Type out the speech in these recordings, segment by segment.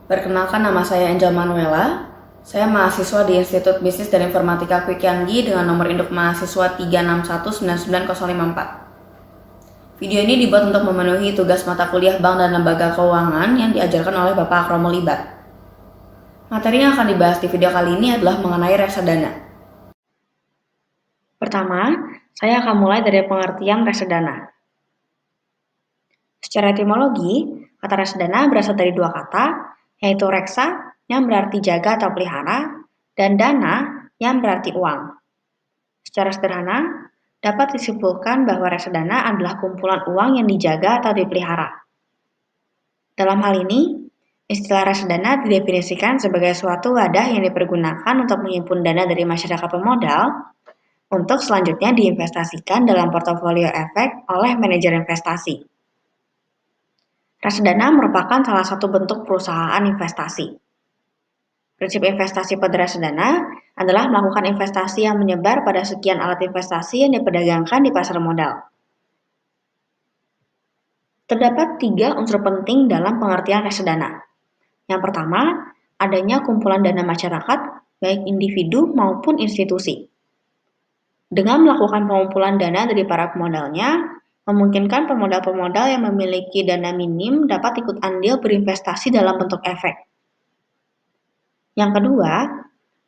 Perkenalkan, nama saya Angel Manuela. Saya mahasiswa di Institut Bisnis dan Informatika Kwik Yanggi dengan nomor induk mahasiswa 3619904. Video ini dibuat untuk memenuhi tugas mata kuliah Bank dan Lembaga Keuangan yang diajarkan oleh Bapak Akromo Libat. Materi yang akan dibahas di video kali ini adalah mengenai reksadana. Pertama, saya akan mulai dari pengertian reksadana. Secara etimologi, kata reksadana berasal dari dua kata, yaitu reksa yang berarti jaga atau pelihara, dan dana yang berarti uang. Secara sederhana, dapat disimpulkan bahwa reksadana adalah kumpulan uang yang dijaga atau dipelihara. Dalam hal ini, istilah reksadana didefinisikan sebagai suatu wadah yang dipergunakan untuk menghimpun dana dari masyarakat pemodal untuk selanjutnya diinvestasikan dalam portofolio efek oleh manajer investasi. Reksadana merupakan salah satu bentuk perusahaan investasi. Prinsip investasi pada reksadana adalah melakukan investasi yang menyebar pada sekian alat investasi yang diperdagangkan di pasar modal. Terdapat 3 unsur penting dalam pengertian reksadana. Yang pertama, adanya kumpulan dana masyarakat, baik individu maupun institusi. Dengan melakukan pengumpulan dana dari para pemodalnya, memungkinkan pemodal-pemodal yang memiliki dana minim dapat ikut andil berinvestasi dalam bentuk efek. Yang kedua,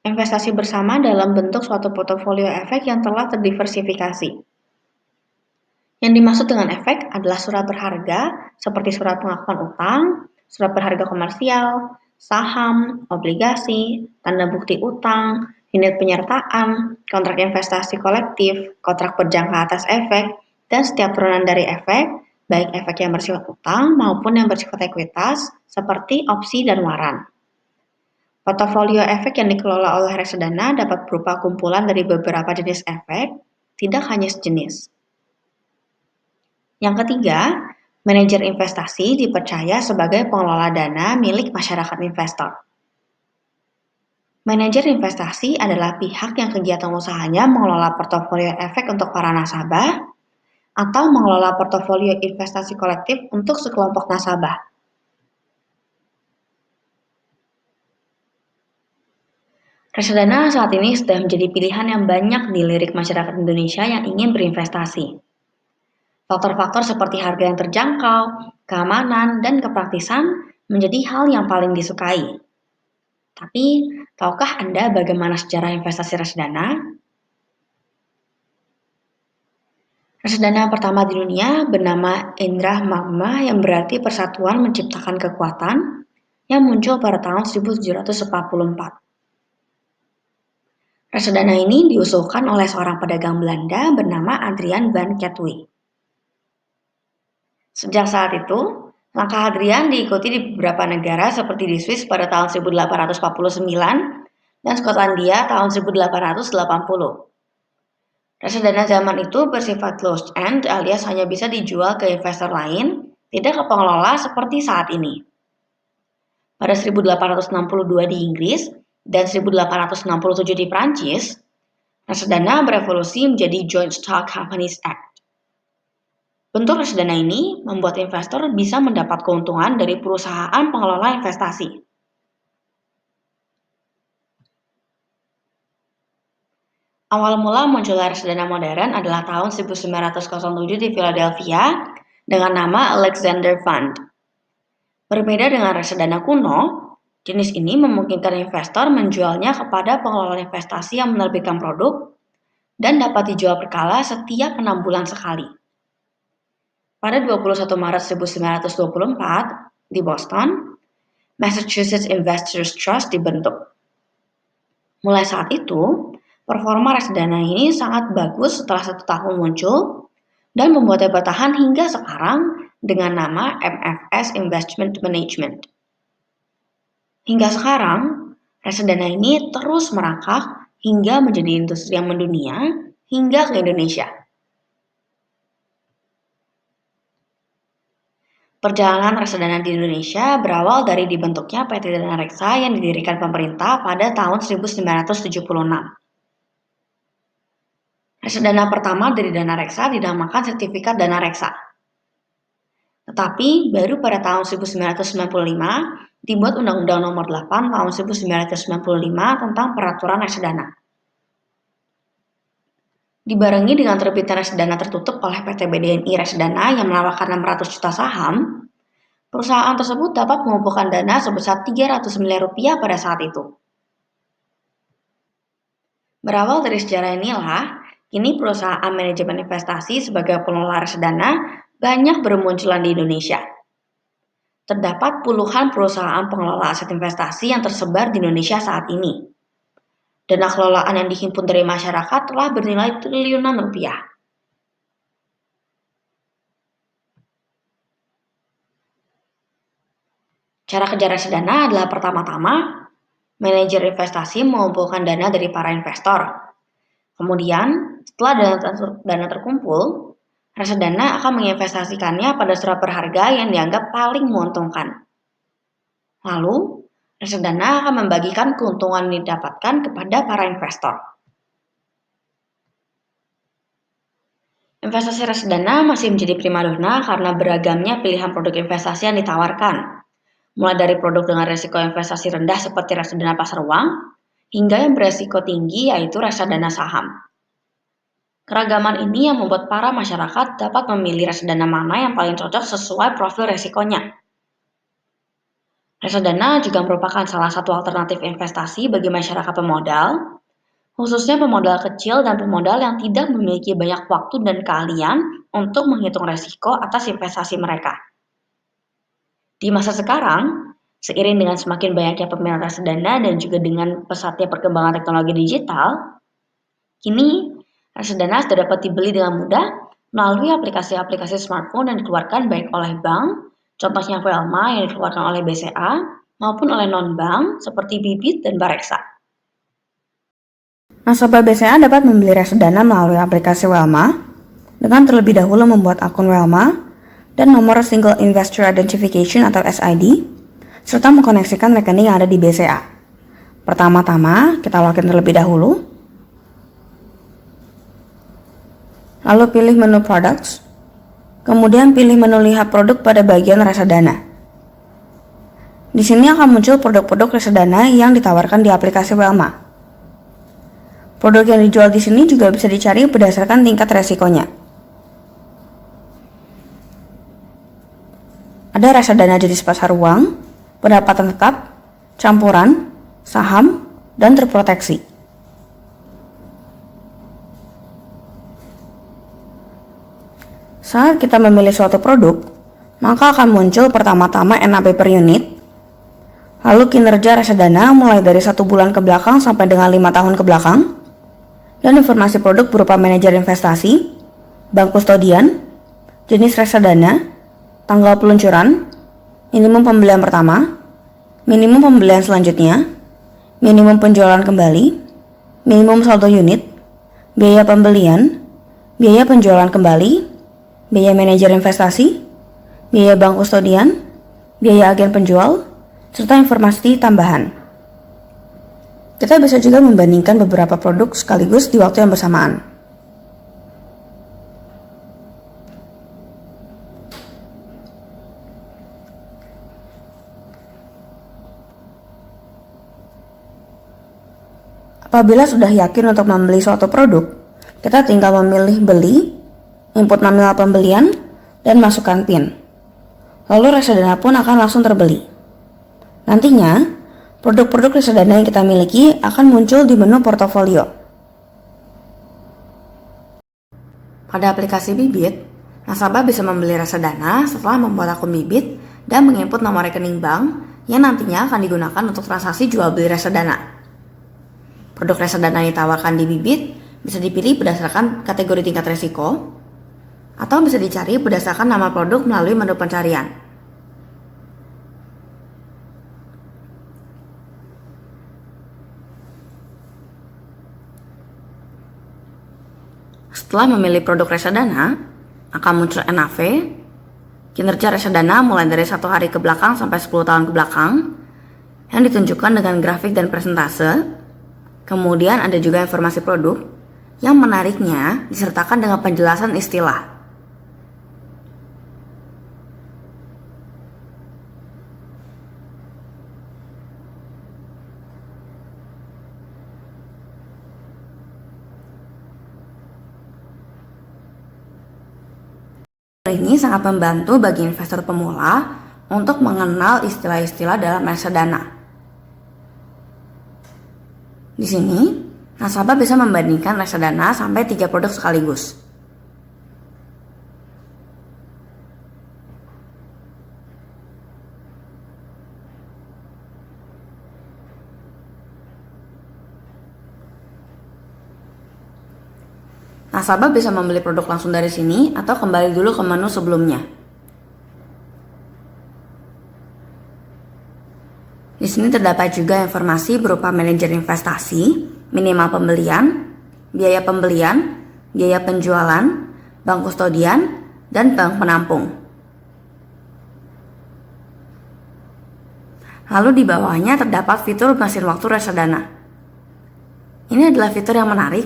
investasi bersama dalam bentuk suatu portofolio efek yang telah terdiversifikasi. Yang dimaksud dengan efek adalah surat berharga seperti surat pengakuan utang, surat berharga komersial, saham, obligasi, tanda bukti utang, unit penyertaan, kontrak investasi kolektif, kontrak berjangka atas efek, dan setiap turunan dari efek, baik efek yang bersifat utang maupun yang bersifat ekuitas, seperti opsi dan waran. Portofolio efek yang dikelola oleh reksadana dapat berupa kumpulan dari beberapa jenis efek, tidak hanya sejenis. Yang ketiga, manajer investasi dipercaya sebagai pengelola dana milik masyarakat investor. Manajer investasi adalah pihak yang kegiatan usahanya mengelola portofolio efek untuk para nasabah atau mengelola portofolio investasi kolektif untuk sekelompok nasabah. Reksadana saat ini sudah menjadi pilihan yang banyak dilirik masyarakat Indonesia yang ingin berinvestasi. Faktor-faktor seperti harga yang terjangkau, keamanan, dan kepraktisan menjadi hal yang paling disukai. Tapi, tahukah Anda bagaimana sejarah investasi reksadana? Reksadana pertama di dunia bernama Indra Magma yang berarti persatuan menciptakan kekuatan yang muncul pada tahun 1744. Reksadana ini diusulkan oleh seorang pedagang Belanda bernama Adrian van Katwijk. Sejak saat itu, langkah Adrian diikuti di beberapa negara seperti di Swiss pada tahun 1849 dan Skotlandia tahun 1880. Reksadana zaman itu bersifat closed end alias hanya bisa dijual ke investor lain, tidak ke pengelola seperti saat ini. Pada 1862 di Inggris dan 1867 di Prancis, reksadana berevolusi menjadi Joint Stock Companies Act. Bentuk reksadana ini membuat investor bisa mendapat keuntungan dari perusahaan pengelola investasi. Awal mula munculnya reksadana modern adalah tahun 1907 di Philadelphia dengan nama Alexander Fund. Berbeda dengan reksadana kuno, jenis ini memungkinkan investor menjualnya kepada pengelola investasi yang menerbitkan produk dan dapat dijual berkala setiap 6 bulan sekali. Pada 21 Maret 1924 di Boston, Massachusetts Investors Trust dibentuk. Mulai saat itu, performa reksadana ini sangat bagus setelah 1 tahun muncul dan membuatnya bertahan hingga sekarang dengan nama MFS Investment Management. Hingga sekarang, reksadana ini terus merangkak hingga menjadi industri yang mendunia hingga ke Indonesia. Perjalanan reksadana di Indonesia berawal dari dibentuknya PT Dana Reksa yang didirikan pemerintah pada tahun 1976. Reksadana pertama dari Dana Reksa dinamakan Sertifikat Dana Reksa. Tetapi baru pada tahun 1995, dibuat Undang-Undang Nomor 8 Tahun 1995 tentang Peraturan Reksadana. Dibarengi dengan terbitnya reksadana tertutup oleh PT BDNI Reksadana yang menawarkan 600 juta saham, perusahaan tersebut dapat mengumpulkan dana sebesar 300 miliar rupiah pada saat itu. Berawal dari sejarah inilah, kini perusahaan manajemen investasi sebagai pengelola reksadana banyak bermunculan di Indonesia. Terdapat puluhan perusahaan pengelola aset investasi yang tersebar di Indonesia saat ini. Dana kelolaan yang dihimpun dari masyarakat telah bernilai triliunan rupiah. Cara kerja reksadana adalah pertama-tama, manajer investasi mengumpulkan dana dari para investor. Kemudian, setelah dana terkumpul, reksadana akan menginvestasikannya pada surat berharga yang dianggap paling menguntungkan. Lalu, reksadana akan membagikan keuntungan yang didapatkan kepada para investor. Investasi reksadana masih menjadi primadona karena beragamnya pilihan produk investasi yang ditawarkan. Mulai dari produk dengan risiko investasi rendah seperti reksadana pasar uang, hingga yang beresiko tinggi yaitu reksadana saham. Keragaman ini yang membuat para masyarakat dapat memilih reksadana mana yang paling cocok sesuai profil resikonya. Reksadana juga merupakan salah satu alternatif investasi bagi masyarakat pemodal, khususnya pemodal kecil dan pemodal yang tidak memiliki banyak waktu dan keahlian untuk menghitung resiko atas investasi mereka. Di masa sekarang, seiring dengan semakin banyaknya peminat reksadana dan juga dengan pesatnya perkembangan teknologi digital, kini reksadana sudah dapat dibeli dengan mudah melalui aplikasi-aplikasi smartphone yang dikeluarkan baik oleh bank, contohnya Velma yang dikeluarkan oleh BCA, maupun oleh non-bank seperti Bibit dan Bareksa. Nasabah BCA dapat membeli reksadana melalui aplikasi Velma dengan terlebih dahulu membuat akun Velma dan nomor Single Investor Identification atau SID, serta mengkoneksikan rekening yang ada di BCA. Pertama-tama, kita login terlebih dahulu, lalu pilih menu Products, kemudian pilih menu Lihat Produk pada bagian reksadana. Di sini akan muncul produk-produk reksadana yang ditawarkan di aplikasi Velma. Produk yang dijual di sini juga bisa dicari berdasarkan tingkat resikonya. Ada reksadana jenis pasar uang, pendapatan tetap, campuran, saham, dan terproteksi. Saat kita memilih suatu produk, maka akan muncul pertama-tama NAV per unit, lalu kinerja reksadana mulai dari 1 bulan ke belakang sampai dengan 5 tahun ke belakang, dan informasi produk berupa manajer investasi, bank kustodian, jenis reksadana, tanggal peluncuran, minimum pembelian pertama, minimum pembelian selanjutnya, minimum penjualan kembali, minimum saldo unit, biaya pembelian, biaya penjualan kembali, biaya manajer investasi, biaya bank kustodian, biaya agen penjual, serta informasi tambahan. Kita bisa juga membandingkan beberapa produk sekaligus di waktu yang bersamaan. Apabila sudah yakin untuk membeli suatu produk, kita tinggal memilih beli, input nominal pembelian, dan masukkan PIN. Lalu reksadana pun akan langsung terbeli. Nantinya, produk-produk reksadana yang kita miliki akan muncul di menu portofolio. Pada aplikasi Bibit, nasabah bisa membeli reksadana setelah membuat akun Bibit dan menginput nomor rekening bank yang nantinya akan digunakan untuk transaksi jual beli reksadana. Produk reksadana yang ditawarkan di Bibit bisa dipilih berdasarkan kategori tingkat risiko, atau bisa dicari berdasarkan nama produk melalui menu pencarian. Setelah memilih produk reksadana, akan muncul NAV, kinerja reksadana mulai dari 1 hari ke belakang sampai 10 tahun ke belakang, yang ditunjukkan dengan grafik dan persentase. Kemudian ada juga informasi produk yang menariknya disertakan dengan penjelasan istilah. ini sangat membantu bagi investor pemula untuk mengenal istilah-istilah dalam reksadana. Di sini, nasabah bisa membandingkan reksadana sampai 3 produk sekaligus. Nasabah bisa membeli produk langsung dari sini atau kembali dulu ke menu sebelumnya. Di sini terdapat juga informasi berupa manajer investasi, minimal pembelian, biaya penjualan, bank kustodian, dan bank penampung. Lalu di bawahnya terdapat fitur mesin waktu reksadana. Ini adalah fitur yang menarik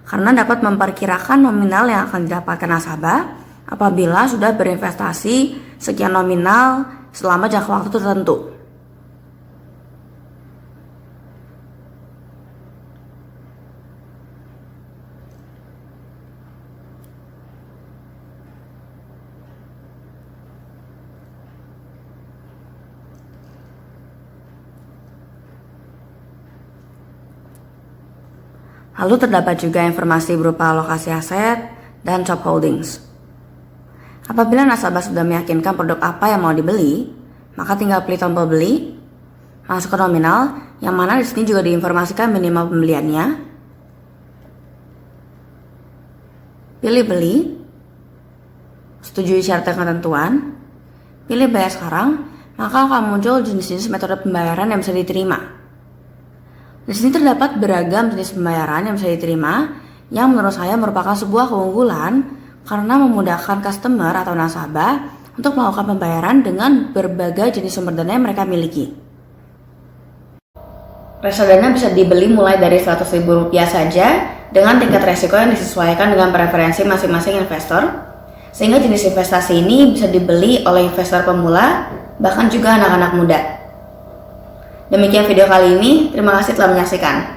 karena dapat memperkirakan nominal yang akan didapatkan nasabah apabila sudah berinvestasi sekian nominal selama jangka waktu tertentu. Lalu terdapat juga informasi berupa alokasi aset dan top holdings. Apabila nasabah sudah meyakinkan produk apa yang mau dibeli, maka tinggal pilih tombol beli, masuk ke nominal, yang mana di sini juga diinformasikan minimal pembeliannya. Pilih beli, setujui syarat dan ketentuan, pilih bayar sekarang, maka akan muncul jenis-jenis metode pembayaran yang bisa diterima. Di sini terdapat beragam jenis pembayaran yang bisa diterima, yang menurut saya merupakan sebuah keunggulan karena memudahkan customer atau nasabah untuk melakukan pembayaran dengan berbagai jenis sumber dana yang mereka miliki. Reksadana bisa dibeli mulai dari Rp100.000 saja dengan tingkat resiko yang disesuaikan dengan preferensi masing-masing investor, sehingga jenis investasi ini bisa dibeli oleh investor pemula, bahkan juga anak-anak muda. Demikian video kali ini, terima kasih telah menyaksikan.